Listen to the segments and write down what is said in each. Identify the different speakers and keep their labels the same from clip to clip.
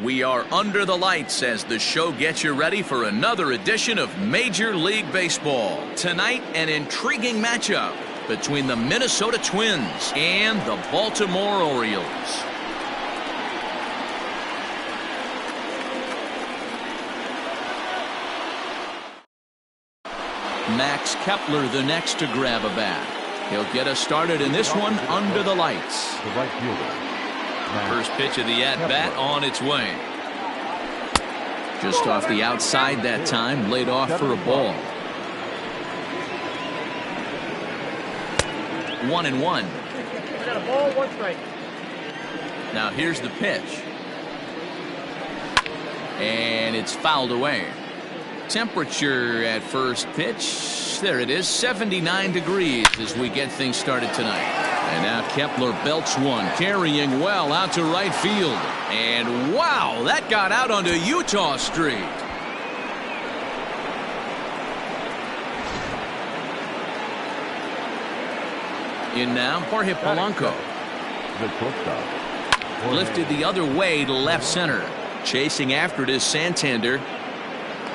Speaker 1: We are under the lights as the show gets you ready for another edition of Major League Baseball. Tonight, an intriguing matchup between the Minnesota Twins and the Baltimore Orioles. Max Kepler the next to grab a bat. He'll get us started in this one under the lights.
Speaker 2: The right fielder.
Speaker 1: First pitch of the at-bat on its way. Just off the outside that time, laid off for a ball. 1-1.
Speaker 3: Got a ball, 1 strike.
Speaker 1: Now here's the pitch. And it's fouled away. Temperature at first pitch, there it is, 79 degrees as we get things started tonight. And now Kepler belts one, carrying well out to right field. And wow, that got out onto Utah Street. In now, Jorge Polanco. Lifted the other way to left center. Chasing after it is Santander.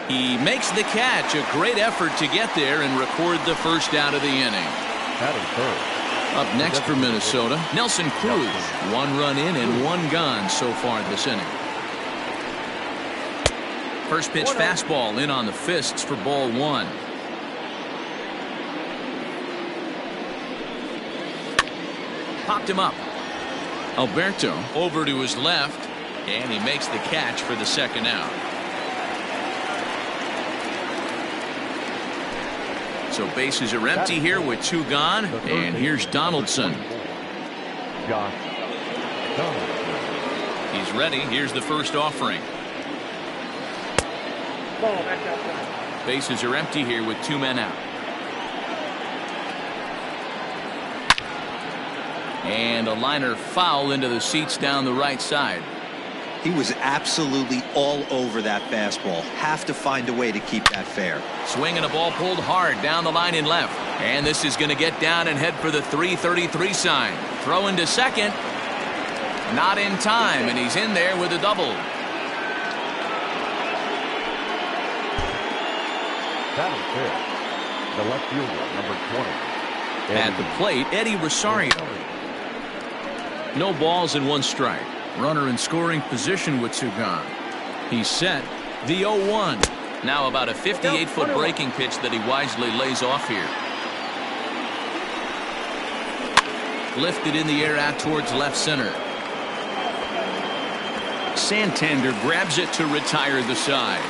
Speaker 1: He makes the catch. A great effort to get there and record the first out of the inning. Up next for Minnesota, Nelson Cruz. 1 run in and 1 gone so far this inning. First pitch fastball in on the fists for ball 1. Popped him up. Alberto over to his left, and he makes the catch for the second out. So bases are empty here with 2 gone, and here's Donaldson. He's ready. Here's the first offering. Bases are empty here with 2 men out. And a liner foul into the seats down the right side.
Speaker 4: He was absolutely all over that fastball. Have to find a way to keep that fair.
Speaker 1: Swinging a ball pulled hard down the line and left. And this is going to get down and head for the 333 sign. Throw into second. Not in time, and he's in there with a double.
Speaker 2: That is fair. The left fielder, number 20.
Speaker 1: At the plate, Eddie Rosario. No balls and 1 strike. Runner in scoring position with 2 gone. He's set. The 0-1. Now about a 58-foot breaking pitch that he wisely lays off here. Lifted in the air out towards left center. Santander grabs it to retire the side.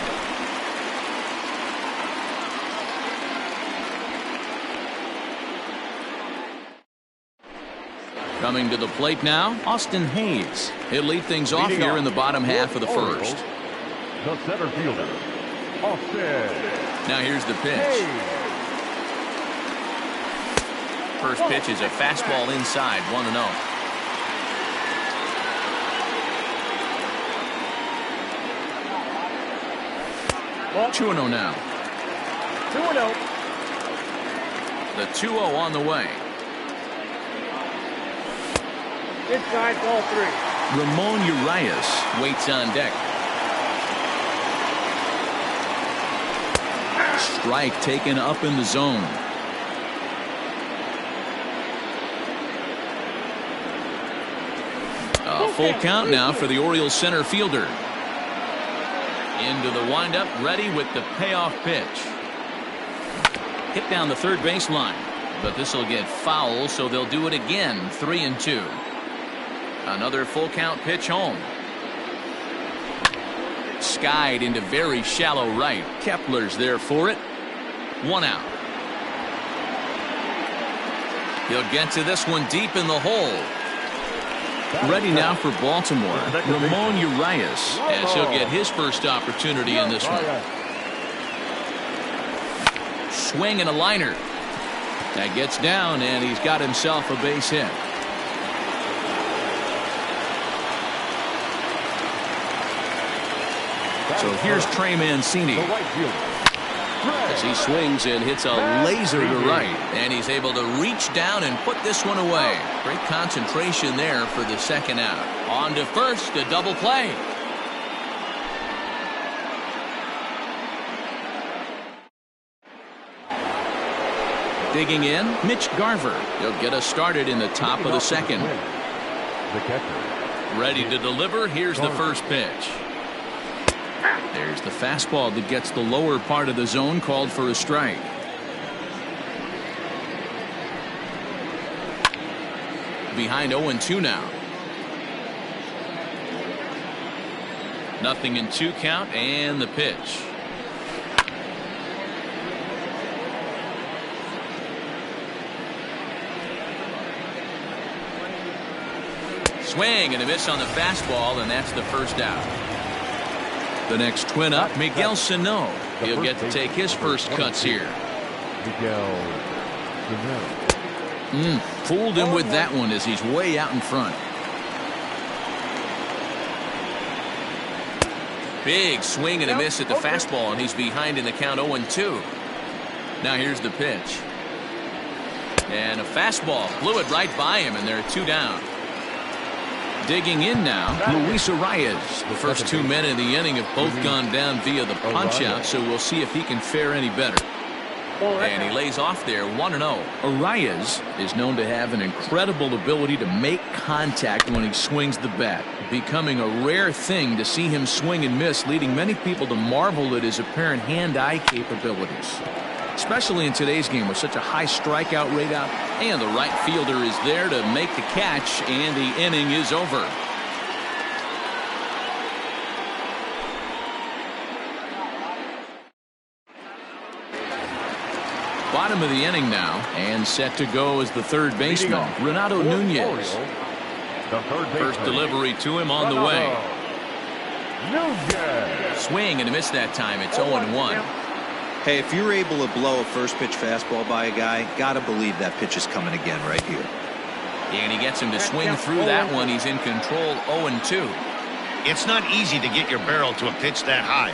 Speaker 1: Coming to the plate now, Austin Hayes. He'll lead things off here in the bottom half of the first.
Speaker 2: The center fielder, Austin.
Speaker 1: Now here's the pitch. First pitch is a fastball inside, 1-0.
Speaker 3: Well,
Speaker 1: 2-0 now.
Speaker 3: 2-0.
Speaker 1: The 2-0 on the way.
Speaker 3: Inside, ball 3.
Speaker 1: Ramon Urias waits on deck. Strike taken up in the zone. A full count now for the Orioles center fielder. Into the windup, ready with the payoff pitch. Hit down the third baseline, but this will get foul, so they'll do it again. 3-2. Another full count pitch home. Skied into very shallow right. Kepler's there for it. 1 out. He'll get to this one deep in the hole. Ready now for Baltimore, Ramon Urias, as he'll get his first opportunity in this one. Swing and a liner. That gets down, and he's got himself a base hit. So here's Trey Mancini. As he swings and hits a laser to right, and he's able to reach down and put this one away. Great concentration there for the second out. On to first, a double play. Digging in, Mitch Garver. He'll get us started in the top of the second.
Speaker 2: The catcher.
Speaker 1: Ready to deliver. Here's the first pitch. There's the fastball that gets the lower part of the zone, called for a strike. Behind 0-2 now. Nothing in 2 count, and the pitch. Swing and a miss on the fastball, and that's the first out. The next twin up, Miguel Sano. He'll get to take his first cuts here.
Speaker 2: Miguel Sano.
Speaker 1: Fooled him with that one as he's way out in front. Big swing and a miss at the fastball, and he's behind in the count 0-2. Now here's the pitch. And a fastball blew it right by him, and they're 2 down. Digging in now, Luis Arias. The first 2 men in the inning have both gone down via the punch-out, so we'll see if he can fare any better. And he lays off there 1-0. Arias is known to have an incredible ability to make contact when he swings the bat, becoming a rare thing to see him swing and miss, leading many people to marvel at his apparent hand-eye capabilities. Especially in today's game with such a high strikeout rate out, and the right fielder is there to make the catch, and the inning is over. Bottom of the inning now, and set to go as the third baseman, Renato Nunez. First delivery to him on the way. Swing and a miss that time. It's 0-1.
Speaker 4: Hey, if you're able to blow a first pitch fastball by a guy, gotta believe that pitch is coming again right here.
Speaker 1: And he gets him to swing through that one. He's in control, 0-2.
Speaker 5: It's not easy to get your barrel to a pitch that high.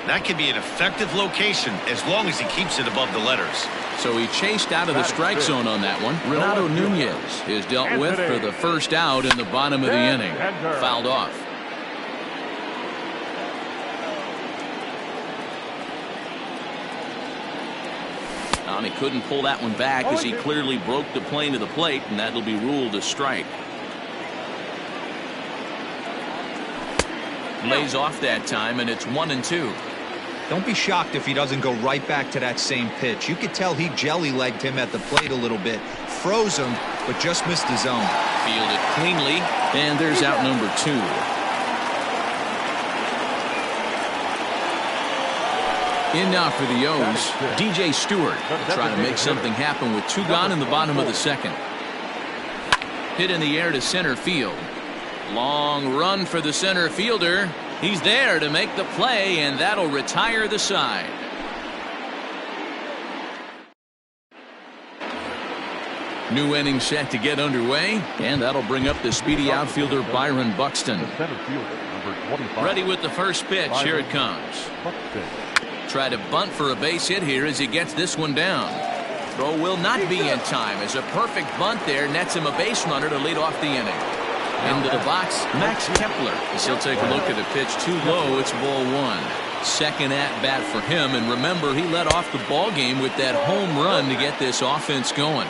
Speaker 5: That can be an effective location as long as he keeps it above the letters.
Speaker 1: So he chased out of the strike zone on that one. Renato Nunez is dealt with for the first out in the bottom of the inning. Fouled off. And he couldn't pull that one back as he clearly broke the plane to the plate, and that'll be ruled a strike. Lays off that time, and it's 1-2.
Speaker 4: Don't be shocked if he doesn't go right back to that same pitch. You could tell he jelly-legged him at the plate a little bit, froze him, but just missed the zone.
Speaker 1: Fielded cleanly, and there's out number 2. In now for the O's, DJ Stewart trying to make something happen with 2 gone in the bottom of the second. Hit in the air to center field. Long run for the center fielder. He's there to make the play, and that'll retire the side. New inning set to get underway, and that'll bring up the speedy outfielder Byron Buxton. Ready with the first pitch. Here it comes. Try to bunt for a base hit here as he gets this one down. Throw will not be in time as a perfect bunt there nets him a base runner to lead off the inning. Into the box, Max Kepler. As he'll take a look at a pitch too low. It's ball 1. Second at bat for him, and remember, he led off the ball game with that home run to get this offense going.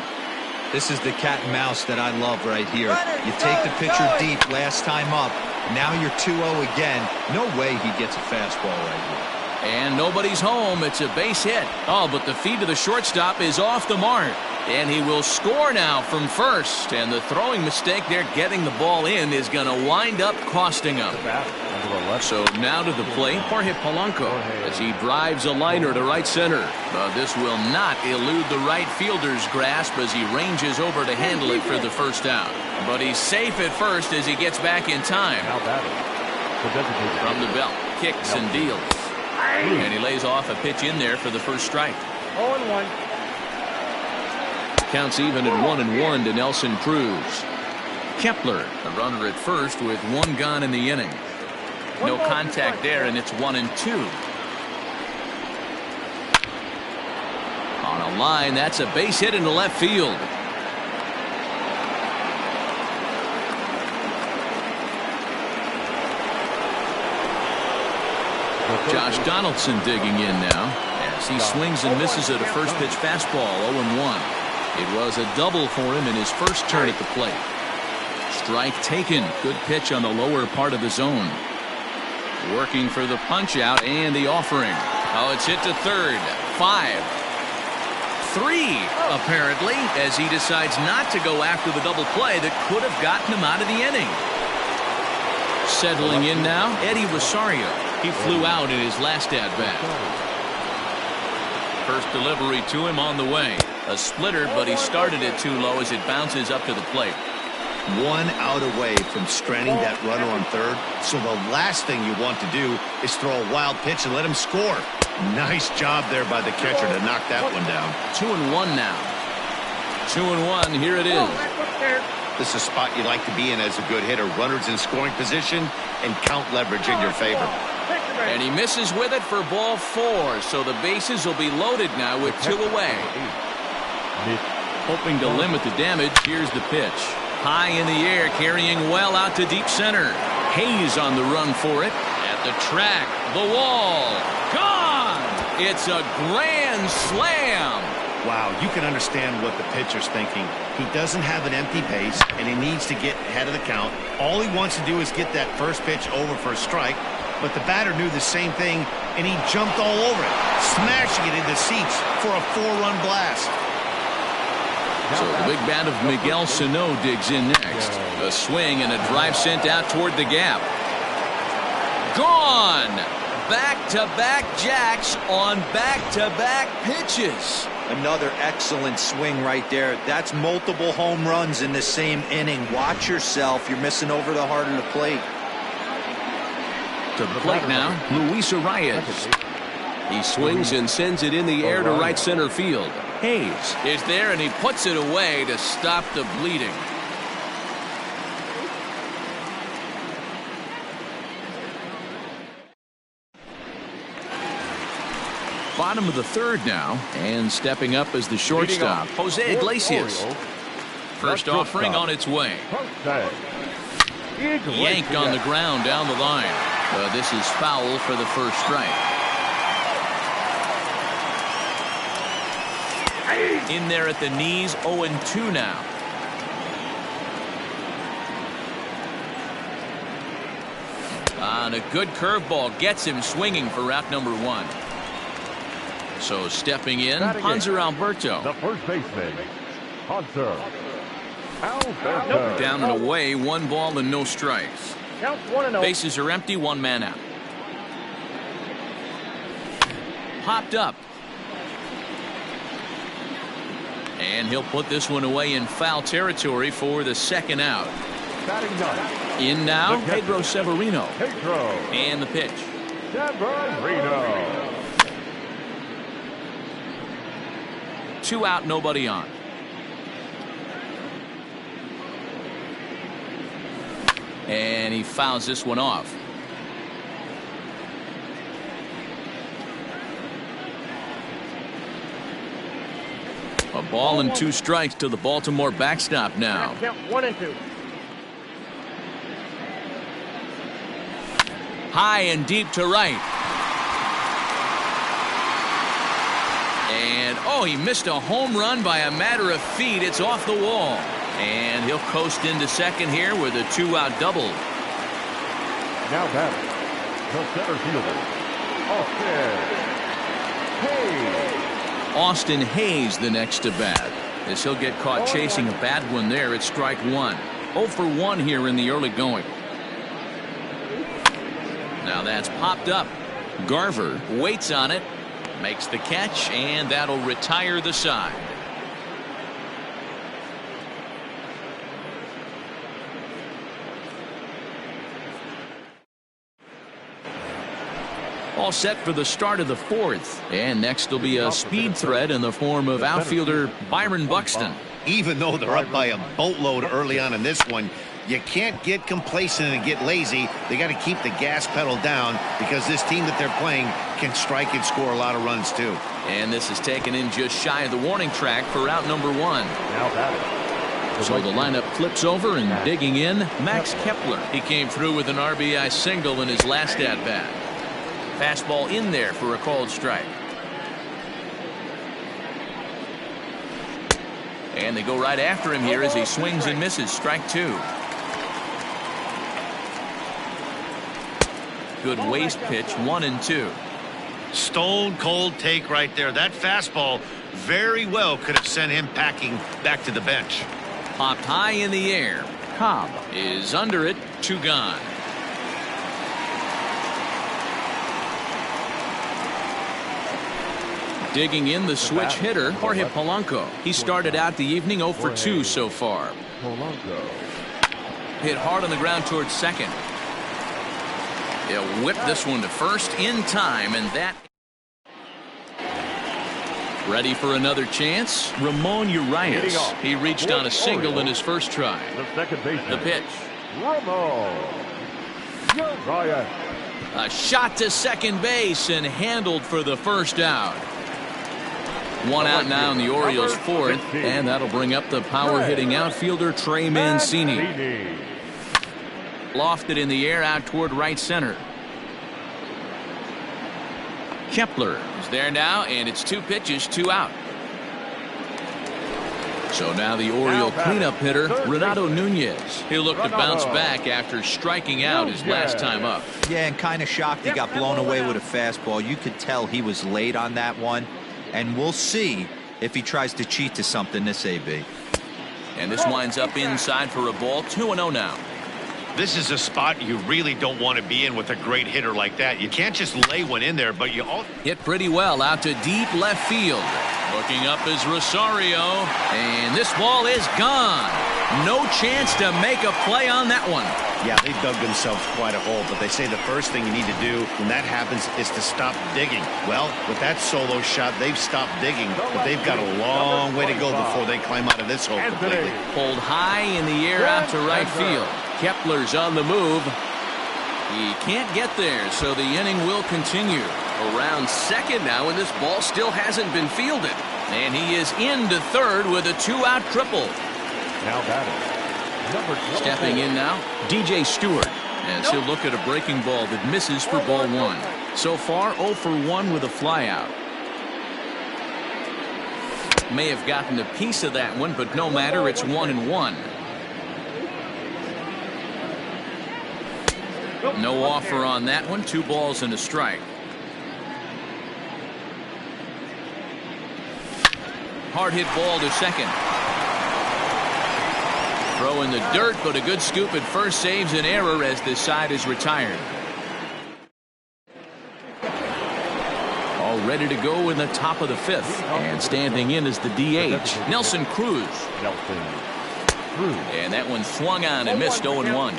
Speaker 4: This is the cat and mouse that I love right here. You take the pitcher deep last time up. Now you're 2-0 again. No way he gets a fastball right here.
Speaker 1: And nobody's home. It's a base hit. Oh, but the feed to the shortstop is off the mark. And he will score now from first. And the throwing mistake there getting the ball in is going to wind up costing him. So now to the plate, Jorge Polanco as he drives a liner to right center. This will not elude the right fielder's grasp as he ranges over to handle it for the first out. But he's safe at first as he gets back in time. From the belt, kicks and deals. And he lays off a pitch in there for the first strike.
Speaker 3: 0-1.
Speaker 1: Counts even at 1-1 to Nelson Cruz. Kepler, a runner at first with 1 gone in the inning. No contact there, and it's 1-2. On a line, that's a base hit into left field. Josh Donaldson digging in now as he swings and misses at a first pitch fastball. 0-1. It was a double for him in his first turn at the plate. Strike taken. Good pitch on the lower part of the zone. Working for the punch out and the offering. Oh, it's hit to third. 5-3 apparently, as he decides not to go after the double play that could have gotten him out of the inning. Settling in now, Eddie Rosario. He flew out in his last at bat. First delivery to him on the way. A splitter, but he started it too low as it bounces up to the plate.
Speaker 5: 1 out away from stranding that runner on third, so the last thing you want to do is throw a wild pitch and let him score. Nice job there by the catcher to knock that one down.
Speaker 1: 2-1 now. 2-1, here it is.
Speaker 5: This is a spot you like to be in as a good hitter. Runners in scoring position and count leverage in your favor.
Speaker 1: And he misses with it for ball 4, so the bases will be loaded now with 2 away. Hoping to limit the damage, here's the pitch. High in the air, carrying well out to deep center. Hayes on the run for it. At the track, the wall, gone! It's a grand slam!
Speaker 5: Wow, you can understand what the pitcher's thinking. He doesn't have an empty base, and he needs to get ahead of the count. All he wants to do is get that first pitch over for a strike, but the batter knew the same thing, and he jumped all over it, smashing it into seats for a 4-run blast.
Speaker 1: So the big bat of Miguel Sano digs in next. A swing and a drive sent out toward the gap. Gone! Back-to-back jacks on back-to-back pitches.
Speaker 4: Another excellent swing right there. That's multiple home runs in the same inning. Watch yourself. You're missing over the heart of the plate.
Speaker 1: To the plate now, Luis Arias. He swings and sends it in the air to right center field. Hayes is there, and he puts it away to stop the bleeding. Bottom of the third now, and stepping up as the shortstop, Jose Iglesias. First offering on its way. Yanked on the ground down the line. This is foul for the first strike. In there at the knees, 0-2 now. And a good curveball gets him swinging for out number 1. So stepping in, Hanser Alberto.
Speaker 2: The first baseman, Hanser Alberto.
Speaker 1: Down and away, 1 ball and no strikes.
Speaker 3: Counts 1-0.
Speaker 1: Bases are empty, 1 man out. Popped up. And he'll put this one away in foul territory for the second out. In now, Pedro Severino. And the pitch.
Speaker 2: Severino.
Speaker 1: 2 out, nobody on. And he fouls this one off. A ball and 2 strikes to the Baltimore backstop now.
Speaker 3: Count 1-2.
Speaker 1: High and deep to right. And, oh, he missed a home run by a matter of feet. It's off the wall. And he'll coast into second here with a 2-out double.
Speaker 2: Now batting, the center fielder,
Speaker 1: Austin Hayes the next to bat, as he'll get caught chasing a bad one there at strike 1. 0 for 1 here in the early going. Now that's popped up. Garver waits on it, makes the catch, and that'll retire the side. All set for the start of the 4th. And next will be a speed threat in the form of outfielder Byron Buxton.
Speaker 5: Even though they're up by a boatload early on in this one, you can't get complacent and get lazy. They got to keep the gas pedal down because this team that they're playing can strike and score a lot of runs too.
Speaker 1: And this is taken in just shy of the warning track for out number 1.
Speaker 2: Now batting.
Speaker 1: So the lineup flips over, and digging in, Max Kepler. He came through with an RBI single in his last at-bat. Fastball in there for a called strike. And they go right after him here as he swings and misses. Strike two. Good waist pitch, 1-2.
Speaker 5: Stone cold take right there. That fastball very well could have sent him packing back to the bench.
Speaker 1: Popped high in the air. Cobb is under it. 2 gone. Digging in the switch hitter, Jorge Polanco. He started out the evening 0 for 2 so far.
Speaker 2: Polanco.
Speaker 1: Hit hard on the ground towards second. He'll whip this one to first in time, and that. Ready for another chance? Ramon Urias. He reached on a single in his first try.
Speaker 2: The second baseman.
Speaker 1: The pitch.
Speaker 2: Ramon Urias.
Speaker 1: A shot to second base and handled for the first out. 1 out now in the Orioles' fourth, and that'll bring up the power-hitting outfielder Trey Mancini. Lofted in the air out toward right center. Kepler is there now, and it's 2 pitches, 2 out. So now the Oriole cleanup hitter, Renato Nunez. He'll look to bounce back after striking out his last time up.
Speaker 4: Yeah, and kind of shocked he got blown away with a fastball. You could tell he was late on that one. And we'll see if he tries to cheat to something this AB.
Speaker 1: And this winds up inside for a ball. 2-0 now.
Speaker 5: This is a spot you really don't want to be in with a great hitter like that. You can't just lay one in there, but you all
Speaker 1: hit pretty well out to deep left field. Looking up is Rosario, and this ball is gone. No chance to make a play on that one.
Speaker 5: Yeah, they dug themselves quite a hole, but they say the first thing you need to do when that happens is to stop digging. Well, with that solo shot, they've stopped digging, but they've got a long way to go before they climb out of this hole completely.
Speaker 1: Pulled high in the air out to right field. Kepler's on the move. He can't get there, so the inning will continue. Around second now, and this ball still hasn't been fielded. And he is into third with a 2-out triple.
Speaker 2: Now batting.
Speaker 1: Stepping in now, DJ Stewart, as he'll look at a breaking ball that misses for ball 1. So far, 0 for 1 with a flyout. May have gotten a piece of that one, but no matter, it's 1-1. No offer on that one. 2 balls and a strike. Hard hit ball to second. Throw in the dirt, but a good scoop at first saves an error as this side is retired. All ready to go in the top of the 5th. And standing in is the DH, Nelson Cruz. And that one swung on and missed 0-1.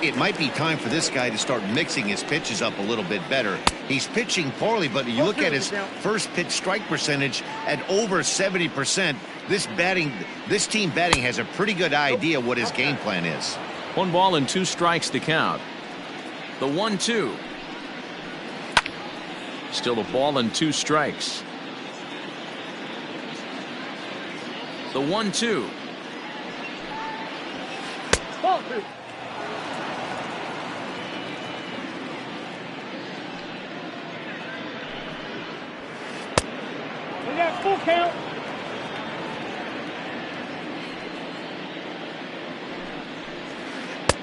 Speaker 5: It might be time for this guy to start mixing his pitches up a little bit better. He's pitching poorly, but you look at his first pitch strike percentage at over 70%. This team batting has a pretty good idea what his game plan is.
Speaker 1: 1 ball and 2 strikes to count. The 1-2. Still a ball and 2 strikes. The 1-2.
Speaker 3: Ball 2. We got full count.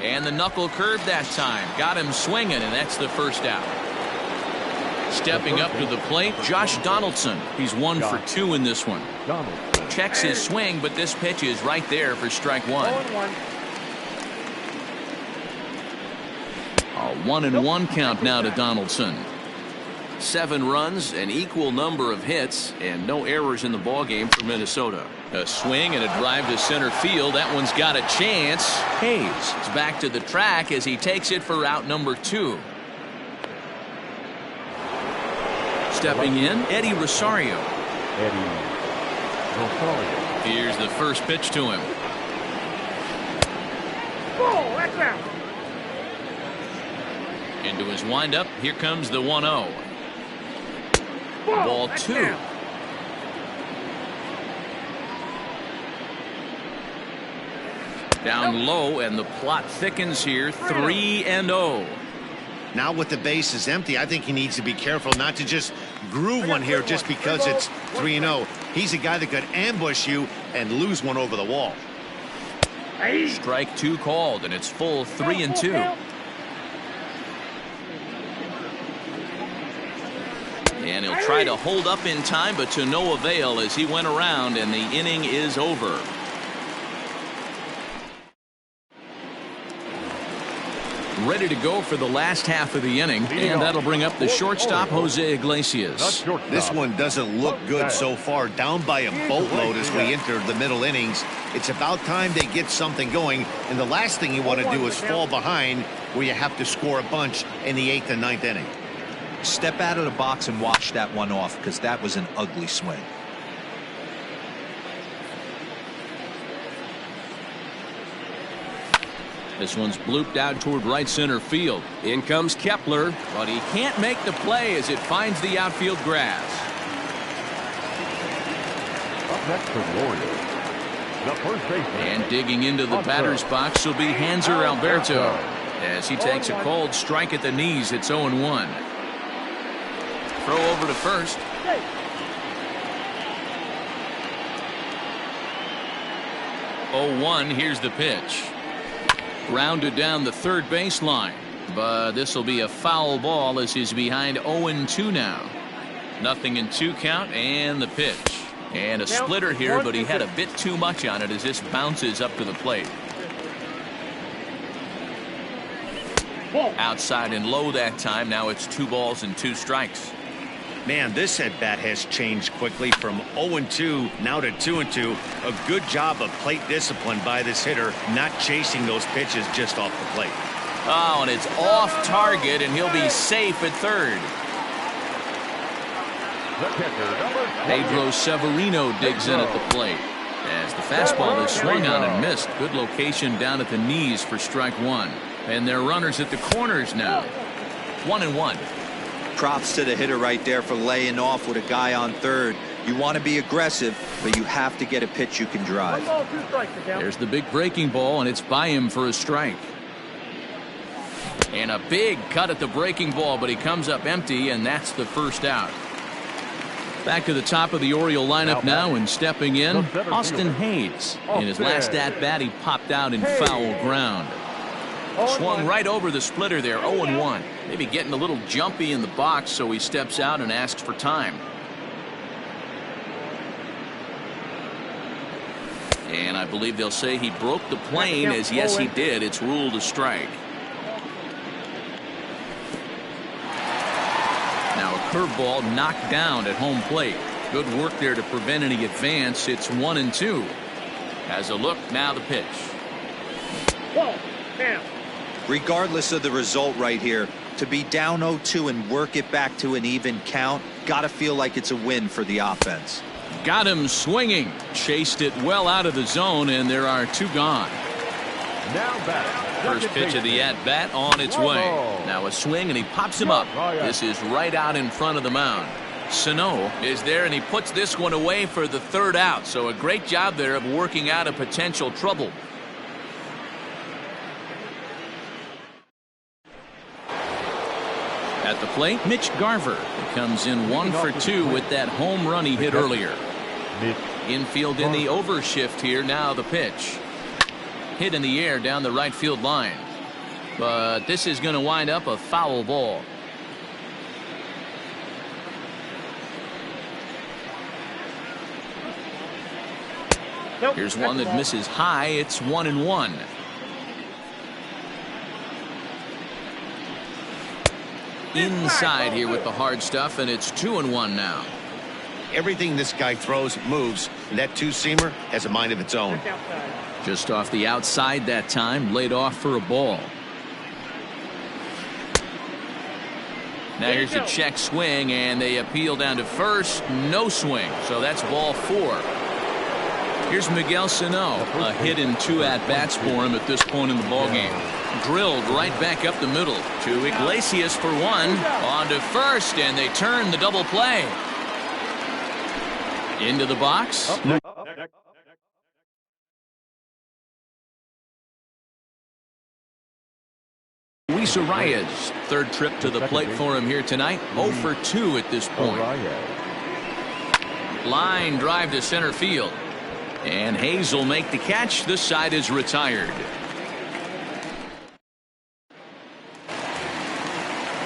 Speaker 1: And the knuckle curve that time. Got him swinging, and that's the first out. Stepping up to the plate, Josh Donaldson. He's 1 for 2 in this one. Checks his swing, but this pitch is right there for strike 1. 1-1 count now to Donaldson. 7 runs, an equal number of hits, and no errors in the ballgame for Minnesota. A swing and a drive to center field. That one's got a chance. Hayes is back to the track as he takes it for out number 2. Stepping in, Eddie Rosario. Here's the first pitch to him.
Speaker 3: Oh, that's out.
Speaker 1: Into his windup, here comes the 1-0. Ball 2. Down low, and the plot thickens here. 3-0.
Speaker 5: Now with the base is empty, I think he needs to be careful not to just groove one here just because it's 3-0. He's a guy that could ambush you and lose one over the wall.
Speaker 1: Strike two called, and it's full 3-2. And he'll try to hold up in time, but to no avail as he went around, and the inning is over. Ready to go for the last half of the inning, and that'll bring up the shortstop, Jose Iglesias.
Speaker 5: This one doesn't look good so far. Down by a boatload as we enter the middle innings. It's about time they get something going, and the last thing you want to do is fall behind where you have to score a bunch in the 8th and 9th inning.
Speaker 4: Step out of the box and watch that one off, because that was an ugly swing.
Speaker 1: This one's blooped out toward right center field. In comes Kepler, but he can't make the play as it finds the outfield grass.
Speaker 2: Up next for the Orioles, the first baseman.
Speaker 1: And digging into the batter's box will be Hanser Alberto as he takes a cold strike at the knees. It's 0-1. Throw over to first. Oh, 1. Here's the pitch. Grounded down the third baseline, but this will be a foul ball as he's behind 0-2 now. 0-2 count, and the pitch. And a splitter here, but he had a bit too much on it as this bounces up to the plate. Outside and low that time. Now it's 2 balls and 2 strikes.
Speaker 5: Man, this at-bat has changed quickly from 0-2 now to 2-2. A good job of plate discipline by this hitter, not chasing those pitches just off the plate.
Speaker 1: Oh, and it's off target, and he'll be safe at third. Pedro Severino digs in at the plate as the fastball is swung on and missed. Good location down at the knees for strike 1. And they're runners at the corners now. 1-1.
Speaker 4: Props to the hitter right there for laying off with a guy on third. You want to be aggressive, but you have to get a pitch you can drive.
Speaker 1: There's the big breaking ball, and it's by him for a strike. And a big cut at the breaking ball, but he comes up empty, and that's the first out. Back to the top of the Oriole lineup now, and stepping in, Austin Hayes. In his last at-bat, he popped out in foul ground. Swung right over the splitter there, 0-1. Maybe getting a little jumpy in the box, so he steps out and asks for time. And I believe they'll say he broke the plane, as yes he did. It's ruled a strike. Now a curveball knocked down at home plate. Good work there to prevent any advance. It's 1-2. Has a look, now the pitch.
Speaker 4: Regardless of the result right here, to be down 0-2 and work it back to an even count, gotta feel like it's a win for the offense.
Speaker 1: Got him swinging. Chased it well out of the zone, and there are 2 gone. First pitch of the at-bat on its way. Now a swing, and he pops him up. This is right out in front of the mound. Sano is there, and he puts this one away for the 3rd out. So a great job there of working out a potential trouble. At the plate, Mitch Garver. He comes in 1 for 2 with that home run he hit earlier. Infield in the overshift here. Now the pitch. Hit in the air down the right field line. But this is going to wind up a foul ball. Here's one that misses high. It's 1-1. Inside here with the hard stuff, and it's 2-1 now.
Speaker 5: Everything this guy throws moves, and that 2-seamer has a mind of its own.
Speaker 1: Just off the outside that time, laid off for a ball. Now here's a check swing, and they appeal down to first. No swing, so that's ball 4. Here's Miguel Sano. A hit in 2 at-bats for him at this point in the ballgame. Drilled right back up the middle to Iglesias for 1. On to first, and they turn the double play. Into the box. Luis Arias, 3rd trip to the plate for him here tonight. 0 for 2 at this point. Line drive to center field. And Hayes will make the catch. This side is retired.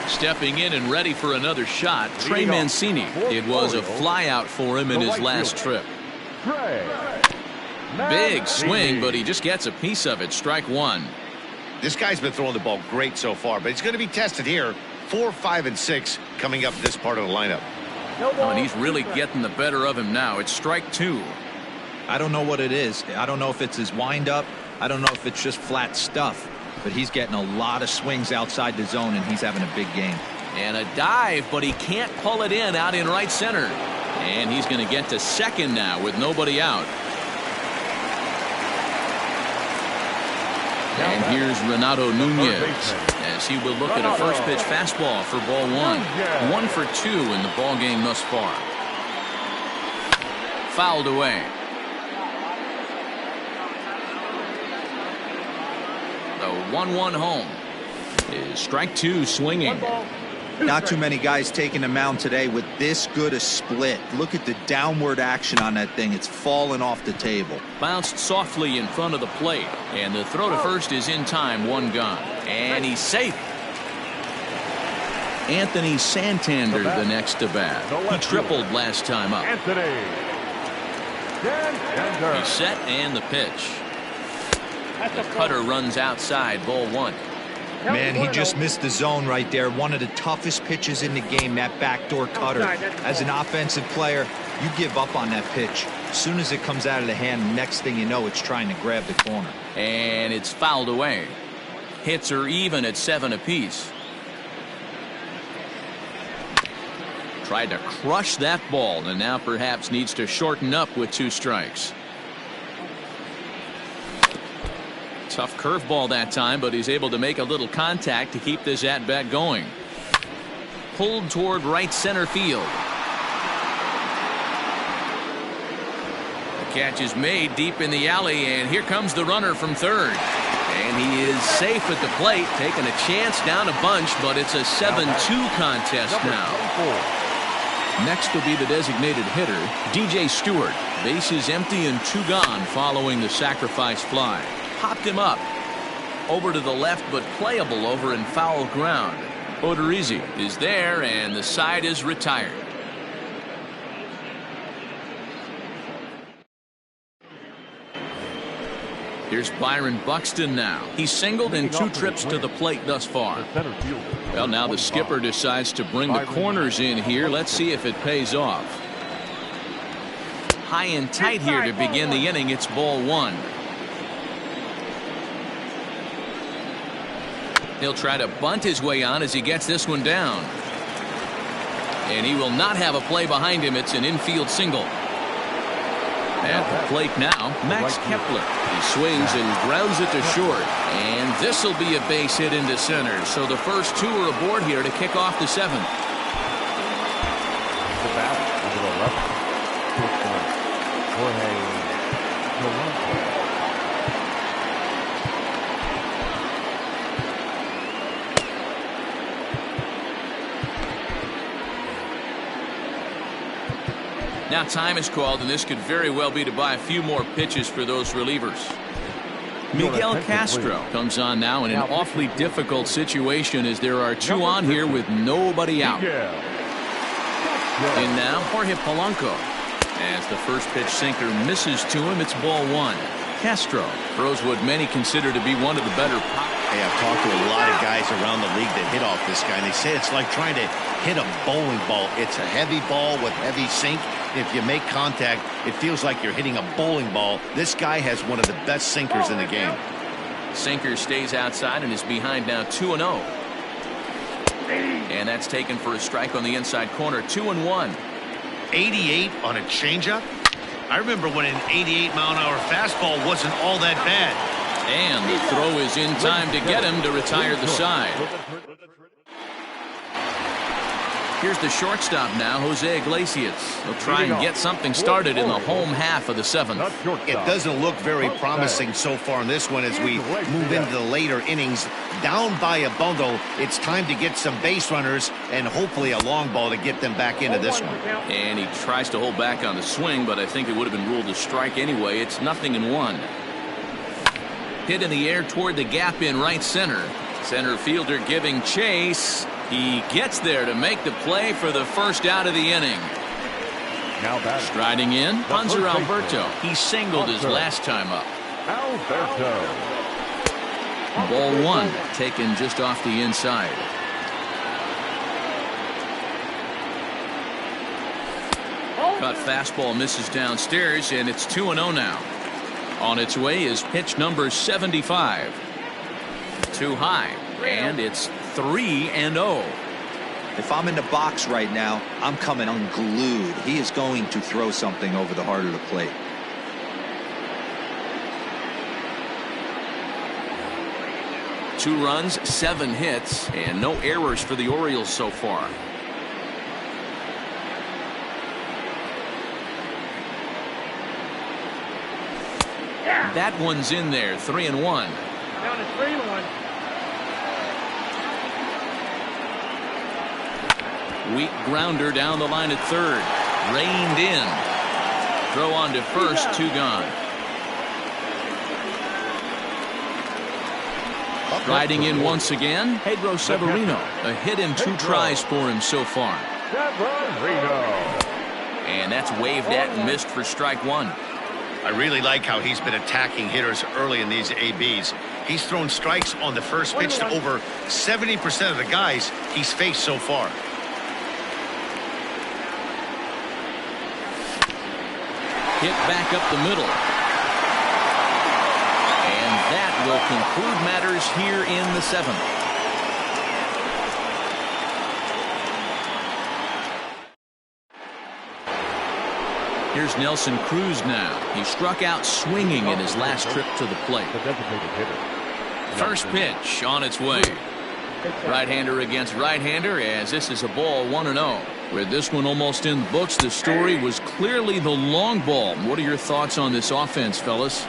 Speaker 1: Stepping in and ready for another shot, Trey Mancini. It was a flyout for him in his last trip. Big swing, but he just gets a piece of it. Strike one.
Speaker 5: This guy's been throwing the ball great so far, but he's going to be tested here. 4, 5, and 6 coming up this part of the lineup.
Speaker 1: Oh, and he's really getting the better of him now. It's strike two.
Speaker 4: I don't know what it is. I don't know if it's his windup. I don't know if it's just flat stuff. But he's getting a lot of swings outside the zone, and he's having a big game.
Speaker 1: And a dive, but he can't pull it in out in right center. And he's going to get to second now with nobody out. And here's Renato Nunez as he will look at a first pitch fastball for ball one. 1 for 2 in the ball game thus far. Fouled away. The 1-1 home is strike two swinging.
Speaker 4: Not too many guys taking the mound today with this good a split. Look at the downward action on that thing. It's falling off the table.
Speaker 1: Bounced softly in front of the plate. And the throw to first is in time. One gone. And he's safe. Anthony Santander the next to bat. He tripled last time up. He's set and the pitch. The cutter runs outside, ball one.
Speaker 4: Man, he just missed the zone right there. One of the toughest pitches in the game, that backdoor cutter. As an offensive player, you give up on that pitch. As soon as it comes out of the hand, next thing you know, it's trying to grab the corner.
Speaker 1: And it's fouled away. Hits are even at 7 apiece. Tried to crush that ball, and now perhaps needs to shorten up with 2 strikes. Tough curveball that time, but he's able to make a little contact to keep this at-bat going. Pulled toward right center field. The catch is made deep in the alley, and here comes the runner from third. And he is safe at the plate, taking a chance down a bunch, but it's a 7-2 contest now. Next will be the designated hitter, DJ Stewart. Bases empty and 2 gone following the sacrifice fly. Popped him up. Over to the left, but playable over in foul ground. Odorizzi is there, and the side is retired. Here's Byron Buxton now. He's singled in 2 trips to the plate thus far. Well, now the skipper decides to bring the corners in here. Let's see if it pays off. High and tight here to begin the inning. It's ball one. He'll try to bunt his way on as he gets this one down. And he will not have a play behind him. It's an infield single. At the plate now, Max Kepler. He swings and grounds it to short. And this will be a base hit into center. So the first 2 are aboard here to kick off the 7th.
Speaker 2: The batter, number 11.
Speaker 1: Now time is called, and this could very well be to buy a few more pitches for those relievers. Miguel Castro comes on now in an awfully difficult situation as there are 2 on here with nobody out. And now Jorge Polanco. As the first pitch sinker misses to him, it's ball one. Castro throws what many consider to be one of the better.
Speaker 5: Hey, I've talked to a lot of guys around the league that hit off this guy, and they say it's like trying to hit a bowling ball. It's a heavy ball with heavy sink. If you make contact, it feels like you're hitting a bowling ball. This guy has one of the best sinkers in the game.
Speaker 1: Sinker stays outside and is behind now 2-0. And that's taken for a strike on the inside corner. 2-1.
Speaker 5: 88 on a changeup. I remember when an 88-mile-an-hour fastball wasn't all that bad.
Speaker 1: And the throw is in time to get him to retire the side. Here's the shortstop now, Jose Iglesias. He'll try and get something started in the home half of the seventh.
Speaker 5: It doesn't look very promising so far in this one as we move into the later innings. Down by a bundle, it's time to get some base runners and hopefully a long ball to get them back into this one.
Speaker 1: And he tries to hold back on the swing, but I think it would have been ruled a strike anyway. It's 0-1. Hit in the air toward the gap in right center. Center fielder giving chase. He gets there to make the play for the first out of the inning.
Speaker 2: Now batting.
Speaker 1: Striding in, Hanser Alberto. He singled his last time up.
Speaker 2: Alberto.
Speaker 1: Ball one, taken just off the inside. Cut fastball misses downstairs, and it's 2-0 now. On its way is pitch number 75. Too high, and it's 3-0.
Speaker 4: If I'm in the box right now, I'm coming unglued. He is going to throw something over the heart of the plate.
Speaker 1: Two runs, 7 hits, and no errors for the Orioles so far. That one's in there, 3-1.
Speaker 3: Down to 3-1.
Speaker 1: Weak grounder down the line at third. Reined in. Throw on to first, 2 gone. Riding in once again, Pedro Severino. A hit in 2 tries for him so far.
Speaker 2: Severino.
Speaker 1: And that's waved at and missed for strike 1.
Speaker 5: I really like how he's been attacking hitters early in these ABs. He's thrown strikes on the first pitch to over 70% of the guys he's faced so far.
Speaker 1: Hit back up the middle. And that will conclude matters here in the 7th. Here's Nelson Cruz now. He struck out swinging in his last trip to the plate.
Speaker 2: The designated hitter.
Speaker 1: First pitch on its way. Right-hander against right-hander, as this is a ball, 1-0. With this one almost in the books, the story was clearly the long ball. What are your thoughts on this offense, fellas?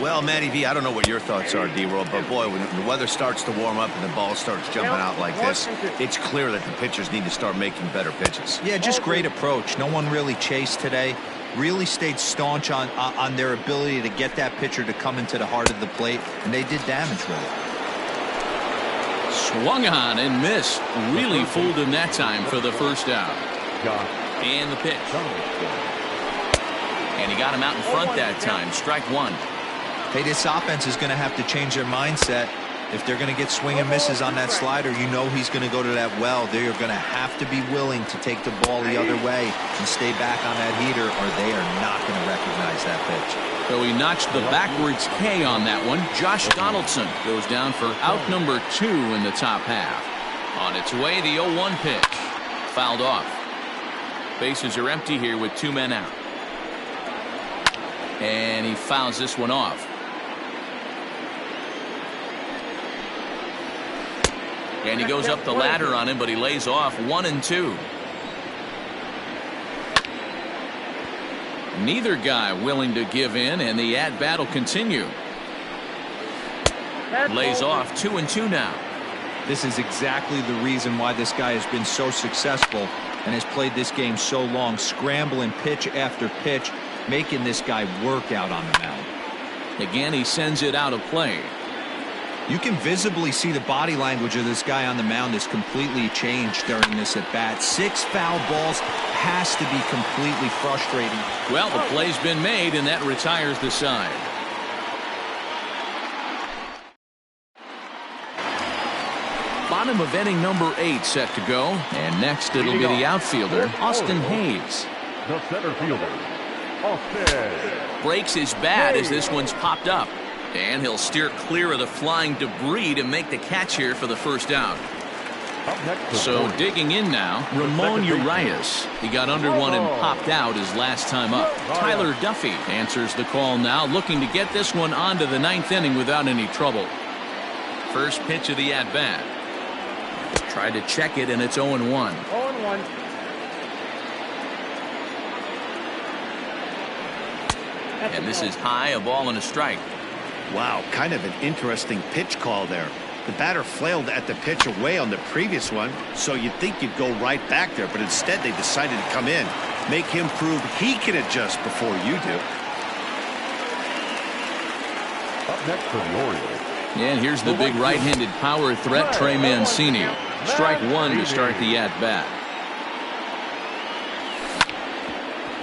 Speaker 5: Well, Matty V, I don't know what your thoughts are, D-Roll, but boy, when the weather starts to warm up and the ball starts jumping out like this, it's clear that the pitchers need to start making better pitches.
Speaker 4: Yeah, just great approach. No one really chased today. Really stayed staunch on their ability to get that pitcher to come into the heart of the plate, and they did damage with it.
Speaker 1: Swung on and missed. Really fooled him that time for the first out. And the pitch. And he got him out in front that time. Strike 1.
Speaker 4: Hey, this offense is going to have to change their mindset. If they're going to get swing and misses on that slider, you know he's going to go to that well. They are going to have to be willing to take the ball the other way and stay back on that heater, or they are not going to recognize that pitch.
Speaker 1: So he notched the backwards K on that one. Josh Donaldson goes down for out number 2 in the top half. On its way, the 0-1 pitch. Fouled off. Bases are empty here with 2 men out. And he fouls this one off. And he goes up the ladder on him, but he lays off 1-2. Neither guy willing to give in, and the at-bat will continue. Lays off 2-2 now.
Speaker 4: This is exactly the reason why this guy has been so successful and has played this game so long, scrambling pitch after pitch, making this guy work out on the mound.
Speaker 1: Again, he sends it out of play.
Speaker 4: You can visibly see the body language of this guy on the mound is completely changed during this at bat. 6 foul balls has to be completely frustrating.
Speaker 1: Well, the play's been made, and that retires the side. Bottom of inning number 8 set to go, and next it'll be the outfielder, Austin Hayes.
Speaker 2: The center fielder, Austin.
Speaker 1: Breaks his bat as this one's popped up. And he'll steer clear of the flying debris to make the catch here for the first out. So digging in now, Ramon Urias. He got under one and popped out his last time up. Tyler Duffy answers the call now, looking to get this one onto the 9th inning without any trouble. First pitch of the at-bat. Tried to check it, and it's 0-1.
Speaker 3: 0-1.
Speaker 1: And this is high, a ball and a strike.
Speaker 5: Wow, kind of an interesting pitch call there. The batter flailed at the pitch away on the previous one, so you'd think you'd go right back there, but instead they decided to come in, make him prove he can adjust before you do.
Speaker 2: Up next for the Orioles.
Speaker 1: And here's the big right-handed power threat, Trey Mancini. Strike one to start the at-bat.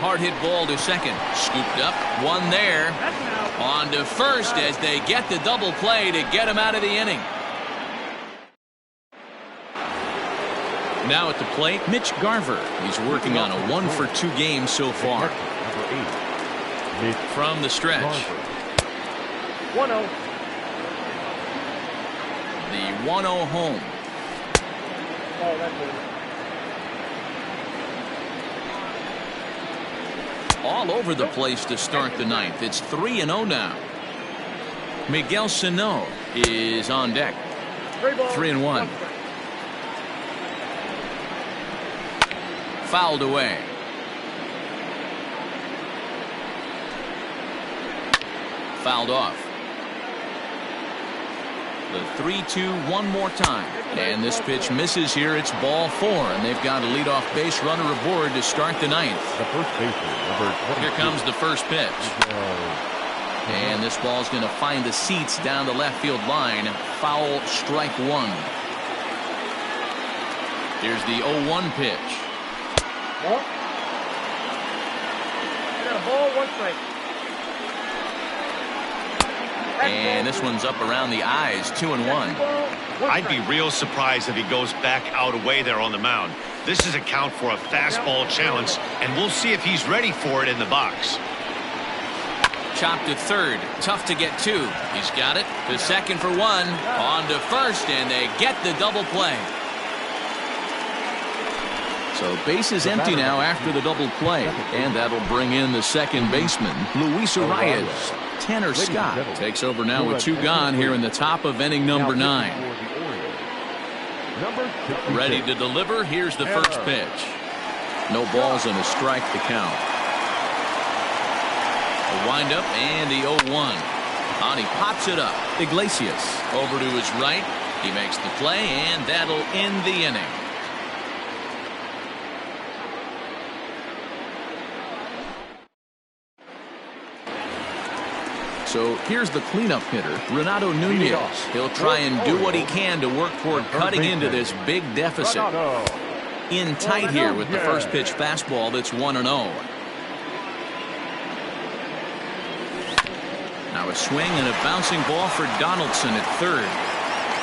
Speaker 1: Hard hit ball to second. Scooped up. One there. On to first as they get the double play to get him out of the inning. Now at the plate, Mitch Garver. He's working on a 1-for-2 game so far. From the stretch.
Speaker 3: 1-0.
Speaker 1: The 1-0 home.
Speaker 3: Oh, that's it.
Speaker 1: All over the place to start the ninth. It's 3-0 now. Miguel Sano is on deck. 3-1. Fouled away. Fouled off. The 3-2 one more time. And this pitch misses here. It's ball 4, and they've got a leadoff base runner aboard to start the ninth.
Speaker 2: The first baseman, number 22.
Speaker 1: Here comes the first pitch. And this ball's going to find the seats down the left field line. Foul, strike one. Here's the 0-1 pitch.
Speaker 3: Ball. I got a ball, 1 strike.
Speaker 1: And this one's up around the eyes, 2-1.
Speaker 5: I'd be real surprised if he goes back out away there on the mound. This is a count for a fastball challenge, and we'll see if he's ready for it in the box.
Speaker 1: Chopped to third. Tough to get to. He's got it. To second for 1. On to first, and they get the double play. So base is empty now after the double play, and that'll bring in the second baseman, Luis Arias. Tanner Scott takes over now with 2 gone here in the top of inning number 9. Ready to deliver. Here's the first pitch. No balls and a strike to count. A windup and the 0-1. On he pops it up. Iglesias over to his right. He makes the play, and that'll end the inning. So here's the cleanup hitter, Renato Nunez. He'll try and do what he can to work toward cutting into this big deficit. In tight here with the first pitch fastball that's 1-0. Now a swing and a bouncing ball for Donaldson at third.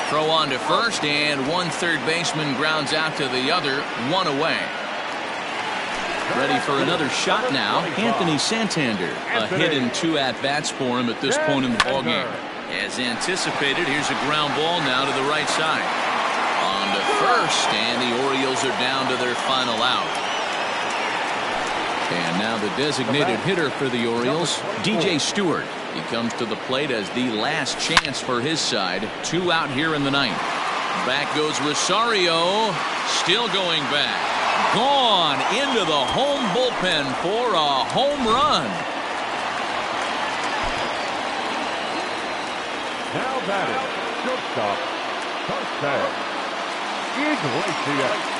Speaker 1: Throw on to first, and one third baseman grounds out to the other, 1 away. Ready for another shot now, Anthony Santander. A hit and 2 at-bats for him at this point in the ballgame. As anticipated, here's a ground ball now to the right side. On to first, and the Orioles are down to their final out. And now the designated hitter for the Orioles, DJ Stewart. He comes to the plate as the last chance for his side. 2 out here in the ninth. Back goes Rosario, still going back. Gone into the home bullpen for a home run.
Speaker 2: Now batting, shortstop, Iglesias.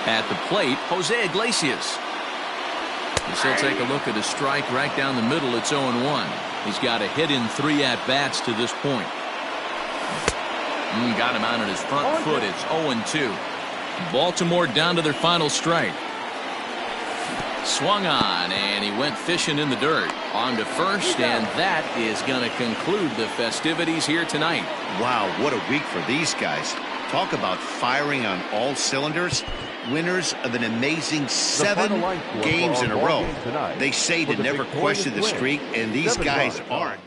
Speaker 1: At the plate, Jose Iglesias. He'll take a look at his strike right down the middle. It's 0-1. He's got a hit in 3 at-bats to this point. Got him out on his front foot. It's 0-2. Baltimore down to their final strike. Swung on, and he went fishing in the dirt. On to first, and that is going to conclude the festivities here tonight.
Speaker 5: Wow, what a week for these guys. Talk about firing on all cylinders. Winners of an amazing 7 games in a row. They say to never question the streak, and these guys aren't.